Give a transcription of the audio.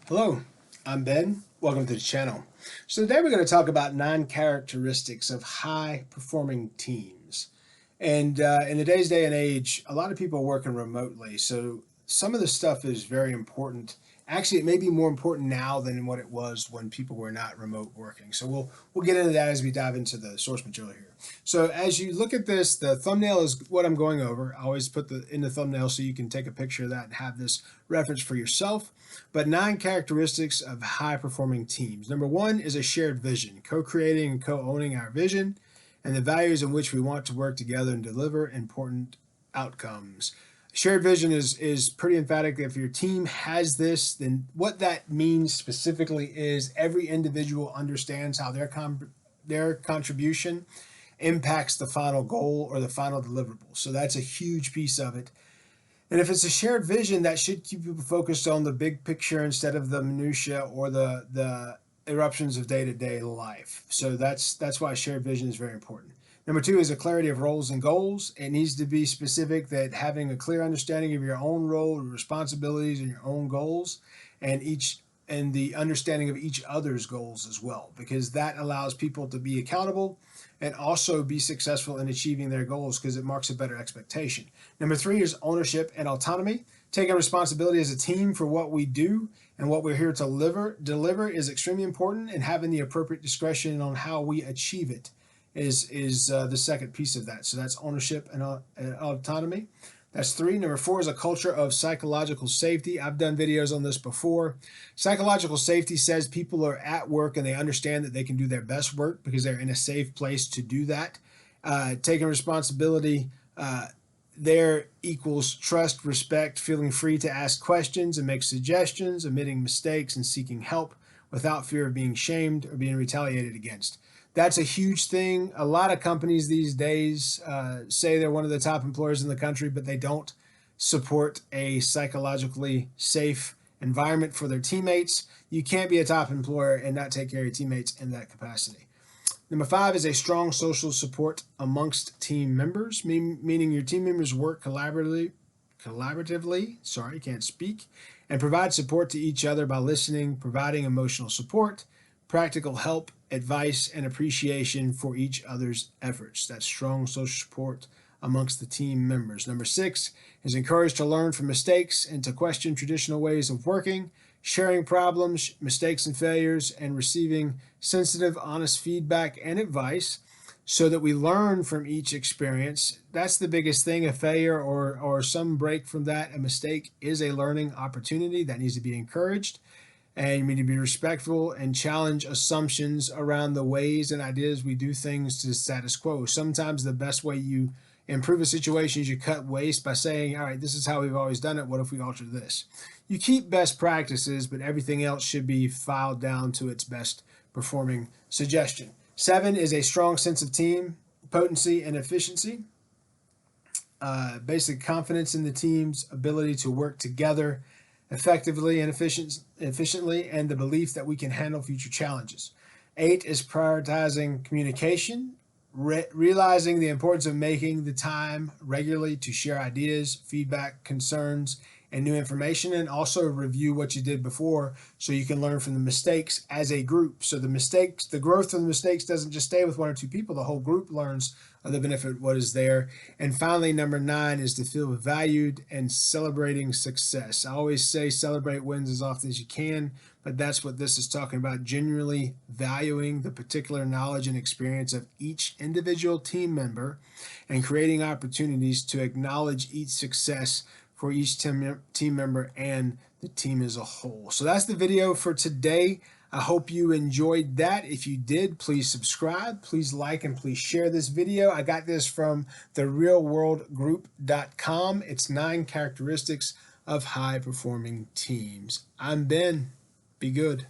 Hello, I'm Ben. Welcome to the channel. So today we're going to talk about 9 characteristics of high-performing teams. And in today's day and age, a lot of people are working remotely, so some of the stuff is very important. Actually, it may be more important now than what it was when people were not remote working. So we'll get into that as we dive into the source material here. So as you look at this, the thumbnail is what I'm going over. I always put in the thumbnail so you can take a picture of that and have this reference for yourself. But 9 characteristics of high-performing teams. Number 1 is a shared vision, co-creating and co-owning our vision and the values in which we want to work together and deliver important outcomes. Shared vision is pretty emphatic. If your team has this, then what that means specifically is every individual understands how their contribution impacts the final goal or the final deliverable. So that's a huge piece of it. And if it's a shared vision, that should keep people focused on the big picture instead of the minutia or the eruptions of day-to-day life. So that's why shared vision is very important. Number 2 is a clarity of roles and goals. It needs to be specific, that having a clear understanding of your own role, responsibilities, and your own goals, and the understanding of each other's goals as well, because that allows people to be accountable and also be successful in achieving their goals, because it marks a better expectation. Number 3 is ownership and autonomy. Taking responsibility as a team for what we do and what we're here to deliver is extremely important, and having the appropriate discretion on how we achieve it is the second piece of that. So that's ownership and autonomy. That's 3. Number 4 is a culture of psychological safety. I've done videos on this before. Psychological safety says people are at work and they understand that they can do their best work because they're in a safe place to do that. Taking responsibility there equals trust, respect, feeling free to ask questions and make suggestions, admitting mistakes, and seeking help without fear of being shamed or being retaliated against. That's a huge thing. A lot of companies these days say they're one of the top employers in the country, but they don't support a psychologically safe environment for their teammates. You can't be a top employer and not take care of your teammates in that capacity. Number 5 is a strong social support amongst team members, meaning your team members work collaboratively, and provide support to each other by listening, providing emotional support, practical help, advice, and appreciation for each other's efforts. That's strong social support amongst the team members. Number 6 is encouraged to learn from mistakes and to question traditional ways of working, sharing problems, mistakes, and failures, and receiving sensitive, honest feedback and advice so that we learn from each experience. That's the biggest thing. A failure or some break from that, a mistake, is a learning opportunity that needs to be encouraged. And we need to be respectful and challenge assumptions around the ways and ideas we do things to the status quo. Sometimes the best way you improve a situation is you cut waste by saying, all right, this is how we've always done it. What if we alter this? You keep best practices, but everything else should be filed down to its best performing suggestion. 7 is a strong sense of team, potency, and efficiency. Basic confidence in the team's ability to work together effectively and efficiently, and the belief that we can handle future challenges. 8 is prioritizing communication, realizing the importance of making the time regularly to share ideas, feedback, concerns, and new information, and also review what you did before so you can learn from the mistakes as a group. So the growth of the mistakes doesn't just stay with 1 or 2 people. The whole group learns of the benefit of what is there. And finally, number 9 is to feel valued and celebrating success. I always say celebrate wins as often as you can, but that's what this is talking about, genuinely valuing the particular knowledge and experience of each individual team member and creating opportunities to acknowledge each success for each team member and the team as a whole. So that's the video for today. I hope you enjoyed that. If you did, please subscribe, please like, and please share this video. I got this from therealworldgroup.com. It's 9 characteristics of high-performing teams. I'm Ben. Be good.